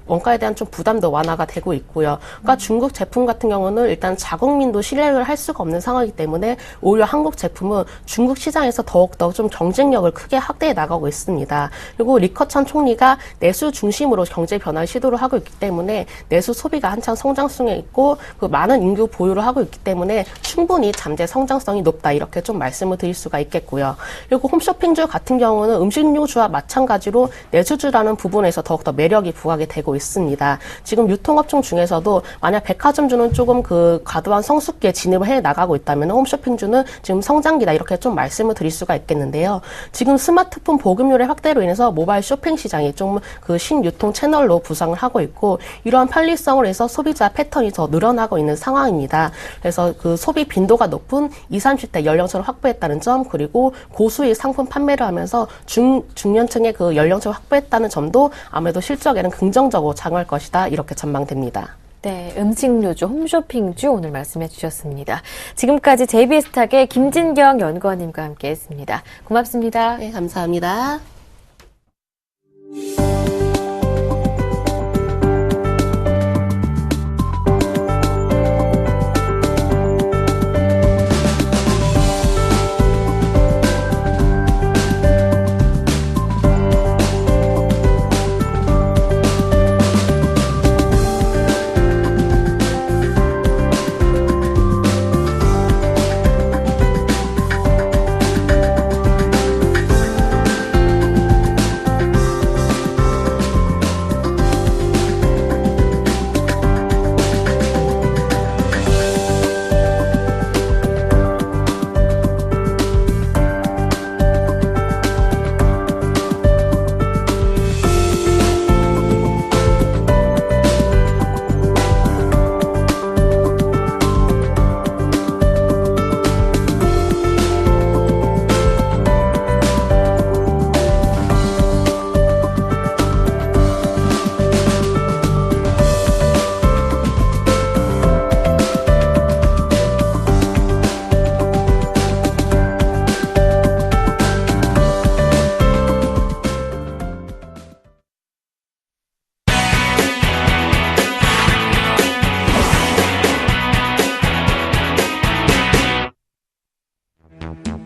원가에 대한 좀 부담도 완화가 되고 있고요. 그러니까 중국 제품 같은 경우는 일단 자국민도 신뢰를 할 수가 없는 상황이기 때문에 오히려 한국 제품은 중국 시장에서 더욱더 좀 경쟁력을 크게 확대해 나가고 있습니다. 그리고 리커천 총리가 내수 중심으로 경제 변화를 시도를 하고 있기 때문에 내수 소비가 한창 성장성에 있고 그 많은 인구 보유를 하고 있기 때문에 충분히 잠재 성장성이 높다 이렇게 좀 말씀을 드릴 수가 있겠고요. 그리고 홈쇼핑주 같은 경우는 음식료주와 마찬가지로 내수주라는 부분에서 더욱더 매력이 부각이 되고 있습니다. 지금 유통업종 중에서도 만약 백화점주는 조금 그 과도한 성숙기에 진입을 해 나가고 있다면 홈쇼핑주는 지금 성장기다 이렇게 좀 말씀을 드릴 수가 있겠는데요. 지금 스마트폰 보급률의 확대로 인해서 모바일 쇼핑 시장이 좀 그 신유통 채널로 부상을 하고 있고 이러한 편리성을 해서 소비자 패턴이 더 늘어나고 있는 상황입니다. 그래서 그 소비 빈도가 높은 20, 30대 연령층을 확보했다는 점 그리고 고수익 상품 판매를 하면서 중년층의 그 연령층을 확보했다는 점도 아무래도 실적에는 긍정적으로 작용할 것이다 이렇게 전망됩니다. 네, 음식료주, 홈쇼핑주 오늘 말씀해 주셨습니다. 지금까지 JBS탁의 김진경 연구원님과 함께했습니다. 고맙습니다. 네, 감사합니다.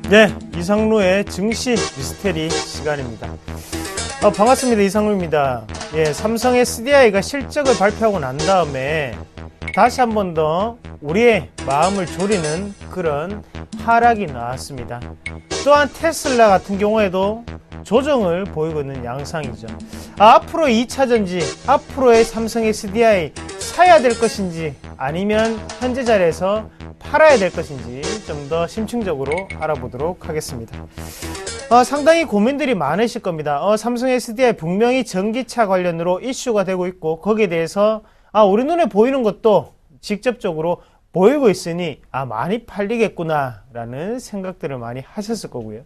네, 이상루의 증시 미스테리 시간입니다. 반갑습니다. 이상루입니다. 예, 삼성 SDI가 실적을 발표하고 난 다음에 다시 한 번 더 우리의 마음을 졸이는 그런 하락이 나왔습니다. 또한 테슬라 같은 경우에도 조정을 보이고 있는 양상이죠. 앞으로 2차전지, 앞으로의 삼성 SDI 사야 될 것인지 아니면 현재 자리에서 팔아야 될 것인지 좀 더 심층적으로 알아보도록 하겠습니다. 상당히 고민들이 많으실 겁니다. 삼성 SDI 분명히 전기차 관련으로 이슈가 되고 있고 거기에 대해서 우리 눈에 보이는 것도 직접적으로 보이고 있으니 많이 팔리겠구나 라는 생각들을 많이 하셨을 거고요.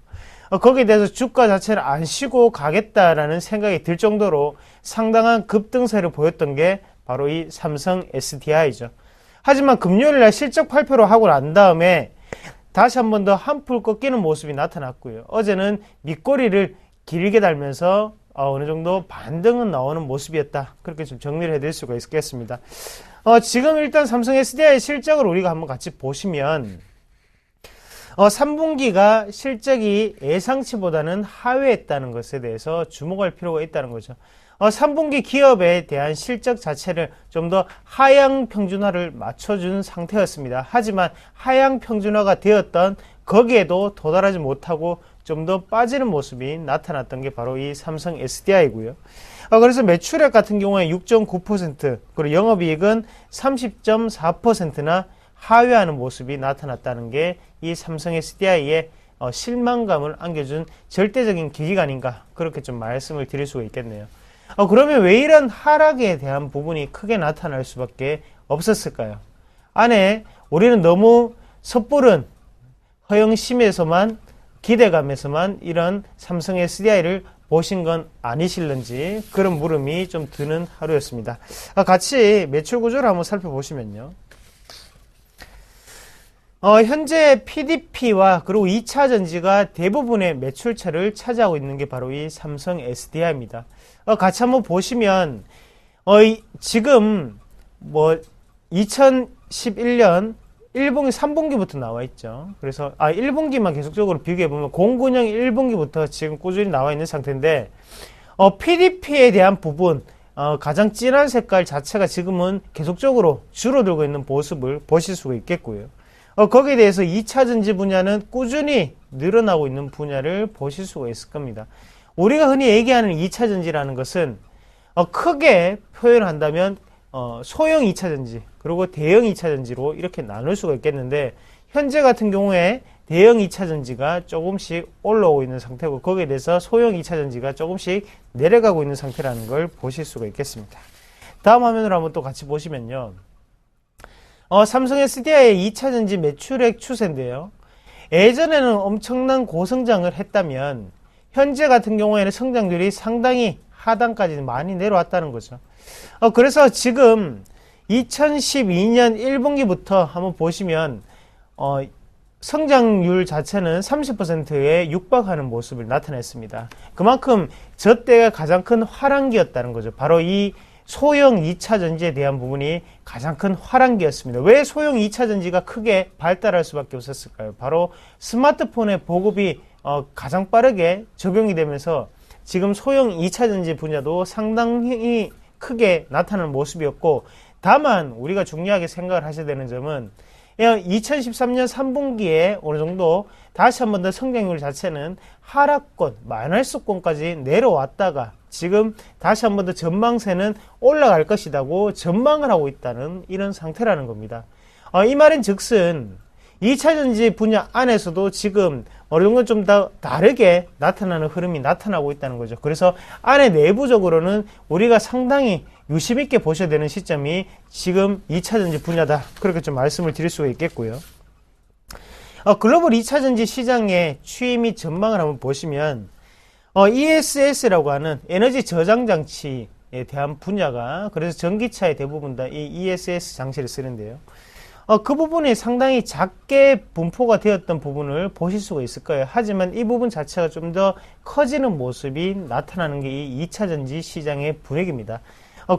거기에 대해서 주가 자체를 안 쉬고 가겠다라는 생각이 들 정도로 상당한 급등세를 보였던 게 바로 이 삼성 SDI죠. 하지만 금요일날 실적 발표를 하고 난 다음에 다시 한 번 더 한풀 꺾이는 모습이 나타났고요. 어제는 밑꼬리를 길게 달면서 어느 정도 반등은 나오는 모습이었다. 그렇게 좀 정리를 해드릴 수가 있겠습니다. 지금 일단 삼성 SDI 실적을 우리가 한번 같이 보시면 3분기가 실적이 예상치보다는 하회했다는 것에 대해서 주목할 필요가 있다는 거죠. 3분기 기업에 대한 실적 자체를 좀 더 하향 평준화를 맞춰준 상태였습니다. 하지만 하향 평준화가 되었던 거기에도 도달하지 못하고 좀 더 빠지는 모습이 나타났던 게 바로 이 삼성 SDI고요. 그래서 매출액 같은 경우에 6.9% 그리고 영업이익은 30.4%나 하회하는 모습이 나타났다는 게 이 삼성 SDI의 실망감을 안겨준 절대적인 계기가 아닌가 그렇게 좀 말씀을 드릴 수가 있겠네요. 그러면 왜 이런 하락에 대한 부분이 크게 나타날 수밖에 없었을까요? 안에 우리는 너무 섣부른 허영심에서만 기대감에서만 이런 삼성 SDI를 보신 건 아니실런지 그런 물음이 좀 드는 하루였습니다. 같이 매출 구조를 한번 살펴보시면요. 현재 PDP와 그리고 2차 전지가 대부분의 매출처를 차지하고 있는 게 바로 이 삼성 SDI입니다. 같이 한번 보시면 지금 2011년 1분기, 3분기부터 나와 있죠. 그래서 1분기만 계속적으로 비교해 보면 09년 1분기부터 지금 꾸준히 나와 있는 상태인데 PDP에 대한 부분 가장 진한 색깔 자체가 지금은 계속적으로 줄어들고 있는 모습을 보실 수가 있겠고요. 거기에 대해서 2차 전지 분야는 꾸준히 늘어나고 있는 분야를 보실 수가 있을 겁니다. 우리가 흔히 얘기하는 2차 전지라는 것은 크게 표현한다면 소형 2차 전지 그리고 대형 2차 전지로 이렇게 나눌 수가 있겠는데 현재 같은 경우에 대형 2차 전지가 조금씩 올라오고 있는 상태고 거기에 대해서 소형 2차 전지가 조금씩 내려가고 있는 상태라는 걸 보실 수가 있겠습니다. 다음 화면으로 한번 또 같이 보시면요. 삼성 SDI의 2차 전지 매출액 추세인데요. 예전에는 엄청난 고성장을 했다면 현재 같은 경우에는 성장률이 상당히 하단까지 많이 내려왔다는 거죠. 그래서 지금 2012년 1분기부터 한번 보시면 성장률 자체는 30%에 육박하는 모습을 나타냈습니다. 그만큼 저 때가 가장 큰 화랑기였다는 거죠. 바로 이 소형 2차 전지에 대한 부분이 가장 큰 화랑기였습니다. 왜 소형 2차 전지가 크게 발달할 수밖에 없었을까요? 바로 스마트폰의 보급이 가장 빠르게 적용이 되면서 지금 소형 2차 전지 분야도 상당히 크게 나타나는 모습이었고 다만 우리가 중요하게 생각을 하셔야 되는 점은 2013년 3분기에 어느 정도 다시 한 번 더 성장률 자체는 하락권, 마이너스권까지 내려왔다가 지금 다시 한 번 더 전망세는 올라갈 것이라고 전망을 하고 있다는 이런 상태라는 겁니다. 이 말은 즉슨 2차 전지 분야 안에서도 지금 어느 정도 좀 더 다르게 나타나는 흐름이 나타나고 있다는 거죠. 그래서 안에 내부적으로는 우리가 상당히 유심 있게 보셔야 되는 시점이 지금 2차 전지 분야다. 그렇게 좀 말씀을 드릴 수가 있겠고요. 글로벌 2차 전지 시장의 추이 및 전망을 한번 보시면 ESS라고 하는 에너지 저장 장치에 대한 분야가 그래서 전기차의 대부분 다 이 ESS 장치를 쓰는데요. 그 부분이 상당히 작게 분포가 되었던 부분을 보실 수가 있을 거예요. 하지만 이 부분 자체가 좀 더 커지는 모습이 나타나는 게 이 2차 전지 시장의 분위기입니다.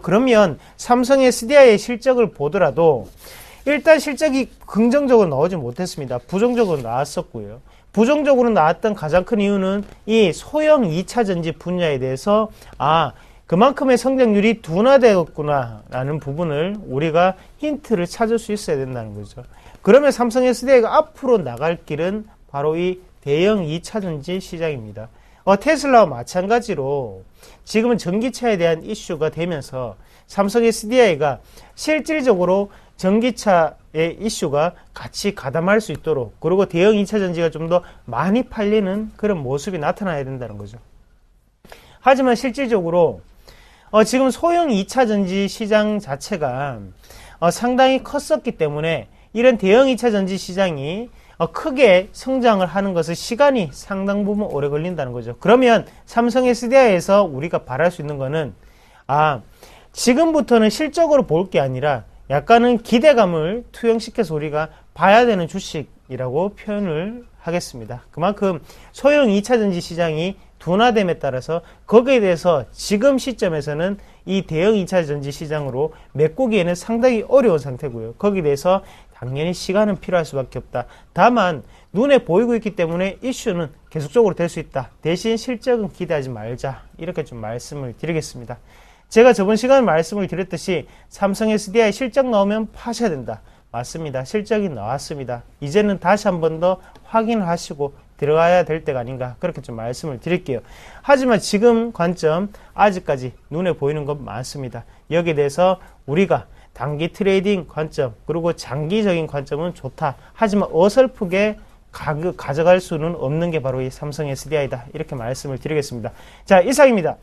그러면 삼성 SDI의 실적을 보더라도 일단 실적이 긍정적으로 나오지 못했습니다. 부정적으로 나왔었고요. 부정적으로 나왔던 가장 큰 이유는 이 소형 2차 전지 분야에 대해서 그만큼의 성장률이 둔화되었구나라는 부분을 우리가 힌트를 찾을 수 있어야 된다는 거죠. 그러면 삼성 SDI가 앞으로 나갈 길은 바로 이 대형 2차 전지 시장입니다. 테슬라와 마찬가지로 지금은 전기차에 대한 이슈가 되면서 삼성 SDI가 실질적으로 전기차의 이슈가 같이 가담할 수 있도록, 그리고 대형 2차 전지가 좀 더 많이 팔리는 그런 모습이 나타나야 된다는 거죠. 하지만 실질적으로 지금 소형 2차 전지 시장 자체가 상당히 컸었기 때문에 이런 대형 2차 전지 시장이 크게 성장을 하는 것은 시간이 상당 부분 오래 걸린다는 거죠. 그러면 삼성 SDI에서 우리가 바랄 수 있는 거는 지금부터는 실적으로 볼 게 아니라 약간은 기대감을 투영시켜서 우리가 봐야 되는 주식이라고 표현을 하겠습니다. 그만큼 소형 2차 전지 시장이 둔화됨에 따라서 거기에 대해서 지금 시점에서는 이 대형 2차 전지 시장으로 메꾸기에는 상당히 어려운 상태고요. 거기에 대해서 당연히 시간은 필요할 수밖에 없다. 다만 눈에 보이고 있기 때문에 이슈는 계속적으로 될 수 있다. 대신 실적은 기대하지 말자. 이렇게 좀 말씀을 드리겠습니다. 제가 저번 시간에 말씀을 드렸듯이 삼성 SDI 실적 나오면 파셔야 된다. 맞습니다. 실적이 나왔습니다. 이제는 다시 한 번 더 확인을 하시고 들어가야 될 때가 아닌가, 그렇게 좀 말씀을 드릴게요. 하지만 지금 관점 아직까지 눈에 보이는 것 많습니다. 여기에 대해서 우리가 단기 트레이딩 관점, 그리고 장기적인 관점은 좋다. 하지만 어설프게 가져갈 수는 없는 게 바로 이 삼성 SDI다. 이렇게 말씀을 드리겠습니다. 자, 이상입니다.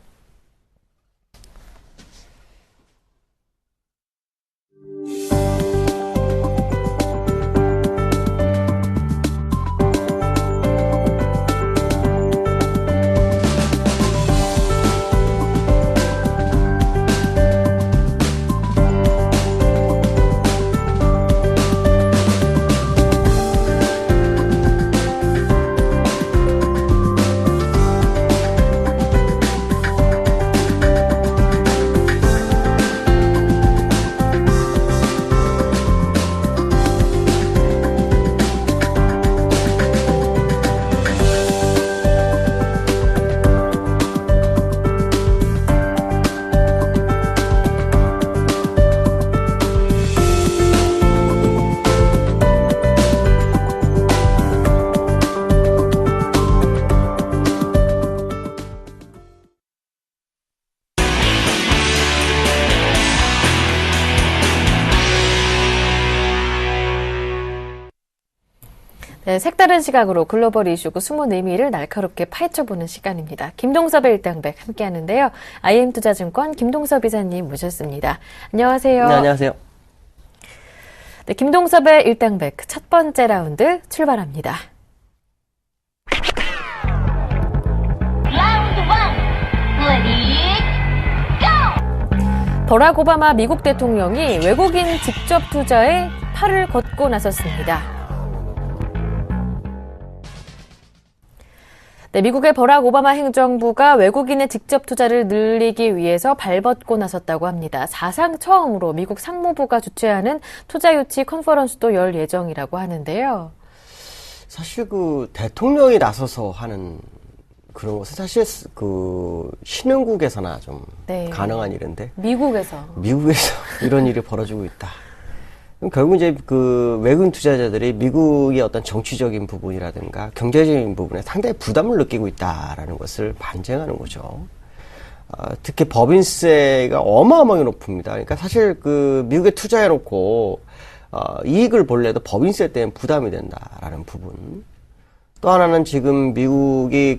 네, 색다른 시각으로 글로벌 이슈 그 숨은 의미를 날카롭게 파헤쳐보는 시간입니다. 김동섭의 일당백 함께 하는데요. IM투자증권 김동섭 이사님 모셨습니다. 안녕하세요. 네, 안녕하세요. 네, 김동섭의 일당백 첫 번째 라운드 출발합니다. 버락 오바마 미국 대통령이 외국인 직접 투자에 팔을 걷고 나섰습니다. 네, 미국의 버락 오바마 행정부가 외국인의 직접 투자를 늘리기 위해서 발벗고 나섰다고 합니다. 사상 처음으로 미국 상무부가 주최하는 투자 유치 컨퍼런스도 열 예정이라고 하는데요. 사실 대통령이 나서서 하는 그런 것은 사실 신흥국에서나 좀 네. 가능한 일인데 미국에서 이런 일이 벌어지고 있다. 결국 이제 외국인 투자자들이 미국의 어떤 정치적인 부분이라든가 경제적인 부분에 상당히 부담을 느끼고 있다라는 것을 반증하는 거죠. 특히 법인세가 어마어마하게 높습니다. 그러니까 사실 미국에 투자해놓고 이익을 볼래도 법인세 때문에 부담이 된다라는 부분. 또 하나는 지금 미국이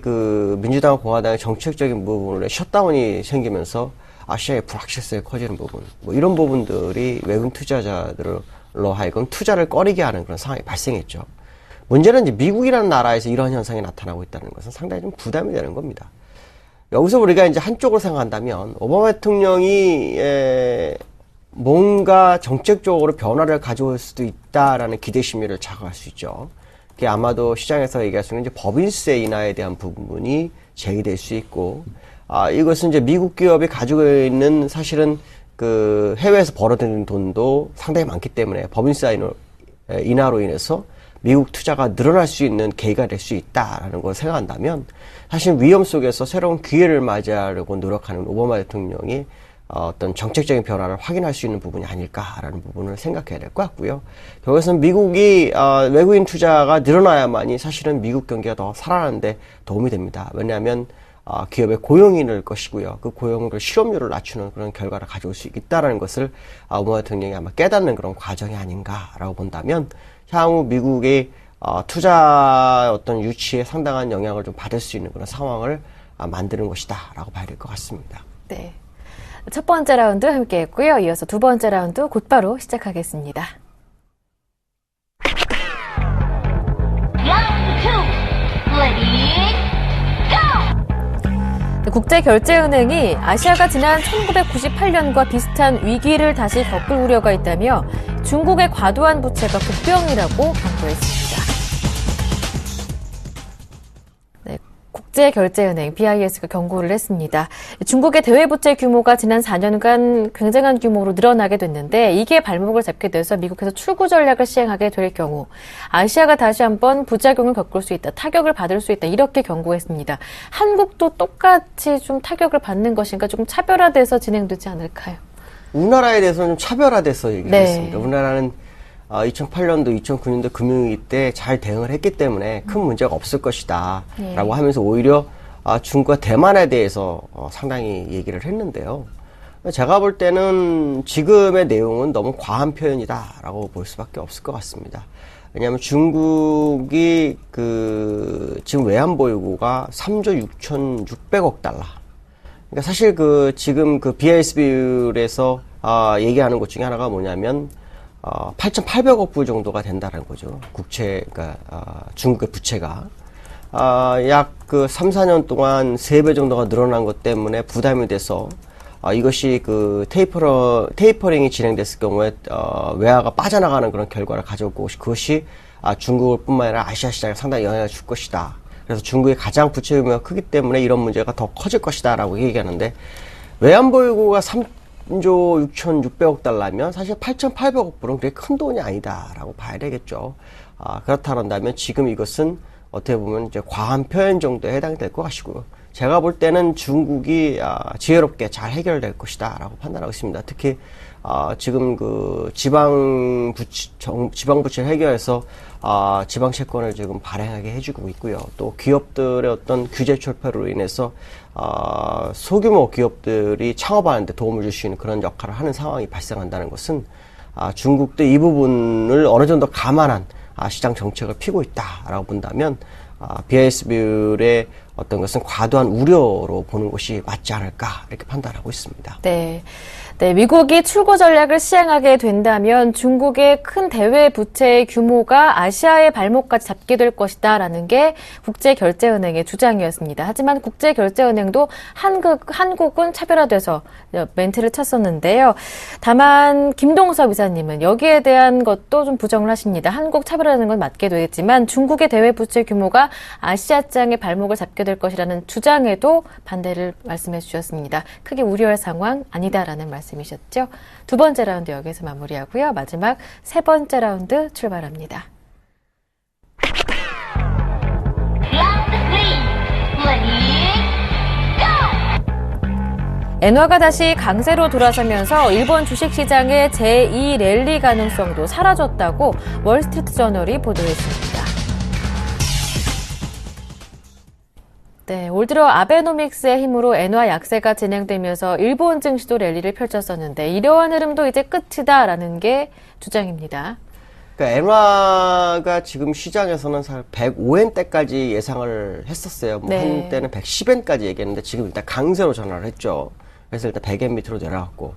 민주당 공화당의 정책적인 부분으로 셧다운이 생기면서 시장의 불확실성이 커지는 부분, 이런 부분들이 외국인 투자자들로 하여금 투자를 꺼리게 하는 그런 상황이 발생했죠. 문제는 이제 미국이라는 나라에서 이런 현상이 나타나고 있다는 것은 상당히 좀 부담이 되는 겁니다. 여기서 우리가 이제 한쪽으로 생각한다면 오바마 대통령이 뭔가 정책적으로 변화를 가져올 수도 있다라는 기대 심리를 자극할 수 있죠. 그게 아마도 시장에서 얘기할 수 있는 이제 법인세 인하에 대한 부분이 제기될 수 있고, 이것은 이제 미국 기업이 가지고 있는 사실은 해외에서 벌어들이는 돈도 상당히 많기 때문에 법인세 인하로 인해서 미국 투자가 늘어날 수 있는 계기가 될 수 있다라는 걸 생각한다면 사실 위험 속에서 새로운 기회를 맞이하려고 노력하는 오바마 대통령이 어떤 정책적인 변화를 확인할 수 있는 부분이 아닐까라는 부분을 생각해야 될 것 같고요. 여기서는 미국이 외국인 투자가 늘어나야만이 사실은 미국 경기가 더 살아나는데 도움이 됩니다. 왜냐하면 기업의 고용이 늘 것이고요. 그 고용을 실업률을 낮추는 그런 결과를 가져올 수 있다는 것을 오바마 대통령이 아마 깨닫는 그런 과정이 아닌가라고 본다면 향후 미국의 투자 어떤 유치에 상당한 영향을 좀 받을 수 있는 그런 상황을 만드는 것이다라고 봐야 될 것 같습니다. 네. 첫 번째 라운드 함께 했고요. 이어서 두 번째 라운드 곧바로 시작하겠습니다. 국제결제은행이 아시아가 지난 1998년과 비슷한 위기를 다시 겪을 우려가 있다며 중국의 과도한 부채가 국병이라고 경고했습니다. 네, 국제결제은행 BIS가 경고를 했습니다. 중국의 대외부채 규모가 지난 4년간 굉장한 규모로 늘어나게 됐는데 이게 발목을 잡게 돼서 미국에서 출구 전략을 시행하게 될 경우 아시아가 다시 한번 부작용을 겪을 수 있다, 타격을 받을 수 있다 이렇게 경고했습니다. 한국도 똑같이 좀 타격을 받는 것인가 조금 차별화돼서 진행되지 않을까요? 우리나라에 대해서는 좀 차별화돼서 얘기를 네. 했습니다. 우리나라는 2008년도, 2009년도 금융위기 때 잘 대응을 했기 때문에 큰 문제가 없을 것이다 네. 라고 하면서 오히려 중국과 대만에 대해서 상당히 얘기를 했는데요. 제가 볼 때는 지금의 내용은 너무 과한 표현이다 라고 볼 수밖에 없을 것 같습니다. 왜냐하면 중국이 지금 외환보유고가 3조 6,600억 달러. 그러니까 사실 지금 BIS 비율에서 얘기하는 것 중에 하나가 뭐냐면 8,800억 불 정도가 된다는 거죠. 그러니까 중국의 부채가 약 3, 4년 동안 3배 정도가 늘어난 것 때문에 부담이 돼서 이것이 테이퍼링이 진행됐을 경우에 외화가 빠져나가는 그런 결과를 가져올 것이 그것이 중국을 뿐만 아니라 아시아 시장에 상당히 영향을 줄 것이다. 그래서 중국이 가장 부채 규모가 크기 때문에 이런 문제가 더 커질 것이다 라고 얘기하는데 외환보유고가 3조 6,600억 달러면 사실 8,800억 불은 그렇게 큰 돈이 아니다라고 봐야 되겠죠. 그렇다면 지금 이것은 어떻게 보면 이제 과한 표현 정도에 해당이 될 것 같고요. 제가 볼 때는 중국이 지혜롭게 잘 해결될 것이다라고 판단하고 있습니다. 특히 지금 지방부채를 해결해서 지방 채권을 지금 발행하게 해주고 있고요. 또 기업들의 어떤 규제 철폐로 인해서 소규모 기업들이 창업하는 데 도움을 줄 수 있는 그런 역할을 하는 상황이 발생한다는 것은 중국도 이 부분을 어느 정도 감안한 시장 정책을 피고 있다라고 본다면 BIS 비율의 어떤 것은 과도한 우려로 보는 것이 맞지 않을까 이렇게 판단하고 있습니다. 네. 네, 미국이 출구 전략을 시행하게 된다면 중국의 큰 대외 부채의 규모가 아시아의 발목까지 잡게 될 것이다라는 게 국제결제은행의 주장이었습니다. 하지만 국제결제은행도 한국은 차별화돼서 멘트를 쳤었는데요. 다만 김동섭 이사님은 여기에 대한 것도 좀 부정을 하십니다. 한국 차별화되는 건 맞게 되겠지만 중국의 대외 부채 규모가 아시아장의 발목을 잡게 될 것이라는 주장에도 반대를 말씀해 주셨습니다. 크게 우려할 상황 아니다라는 말씀이셨죠. 두 번째 라운드 여기서 마무리하고요. 마지막 세 번째 라운드 출발합니다. 엔화가 다시 강세로 돌아서면서 일본 주식시장의 제2 랠리 가능성도 사라졌다고 월스트리트저널이 보도했습니다. 네, 올 들어 아베노믹스의 힘으로 엔화 약세가 진행되면서 일본 증시도 랠리를 펼쳤었는데 이러한 흐름도 이제 끝이다라는 게 주장입니다. 그러니까 엔화가 지금 시장에서는 105엔대까지 예상을 했었어요. 뭐 네. 한때는 110엔까지 얘기했는데 지금 일단 강세로 전환을 했죠. 그래서 일단 100엔 밑으로 내려갔고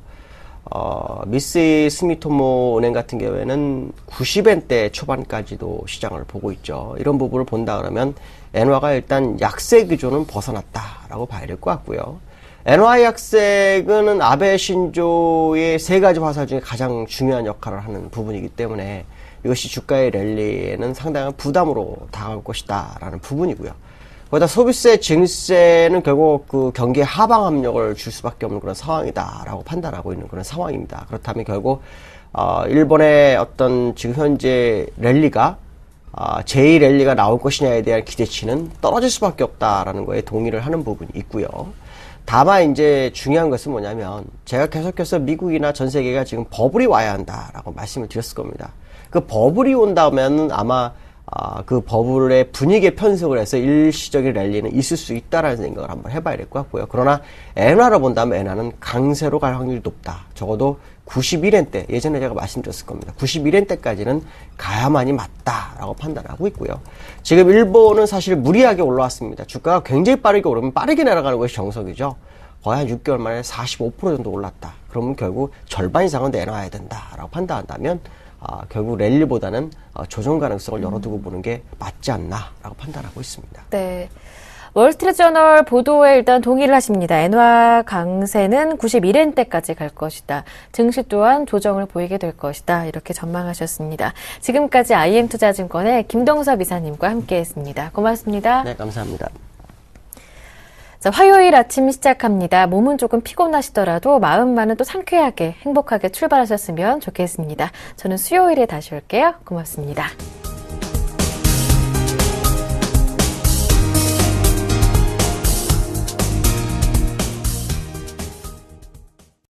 미쓰이 스미토모 은행 같은 경우에는 90엔대 초반까지도 시장을 보고 있죠. 이런 부분을 본다 그러면 엔화가 일단 약세 기조는 벗어났다라고 봐야 될 것 같고요. 엔화 약세는 아베 신조의 세 가지 화살 중에 가장 중요한 역할을 하는 부분이기 때문에 이것이 주가의 랠리에는 상당한 부담으로 다가올 것이다라는 부분이고요. 거기다 소비세, 증세는 결국 그 경기에 하방 압력을 줄 수밖에 없는 그런 상황이다라고 판단하고 있는 그런 상황입니다. 그렇다면 결국 일본의 어떤 지금 현재 랠리가 제2랠리가 나올 것이냐에 대한 기대치는 떨어질 수밖에 없다라는 거에 동의를 하는 부분이 있고요. 다만 이제 중요한 것은 뭐냐면 제가 계속해서 미국이나 전 세계가 지금 버블이 와야 한다라고 말씀을 드렸을 겁니다. 그 버블이 온다면 아마 그 버블의 분위기에 편성을 해서 일시적인 랠리는 있을 수 있다라는 생각을 한번 해봐야 될 것 같고요. 그러나 엔화로 본다면 엔화는 강세로 갈 확률이 높다. 적어도 91엔대, 예전에 제가 말씀드렸을 겁니다. 91엔대까지는 가야만이 맞다라고 판단하고 있고요. 지금 일본은 사실 무리하게 올라왔습니다. 주가가 굉장히 빠르게 오르면 빠르게 내려가는 것이 정석이죠. 거의 한 6개월 만에 45% 정도 올랐다. 그러면 결국 절반 이상은 내놔야 된다라고 판단한다면 결국 랠리보다는 조정 가능성을 열어두고 보는 게 맞지 않나라고 판단하고 있습니다. 네. 월스트리트저널 보도에 일단 동의를 하십니다. 엔화 강세는 91엔대까지 갈 것이다. 증시 또한 조정을 보이게 될 것이다. 이렇게 전망하셨습니다. 지금까지 IM투자증권의 김동섭 이사님과 함께했습니다. 고맙습니다. 네, 감사합니다. 자, 화요일 아침 시작합니다. 몸은 조금 피곤하시더라도 마음만은 또 상쾌하게 행복하게 출발하셨으면 좋겠습니다. 저는 수요일에 다시 올게요. 고맙습니다.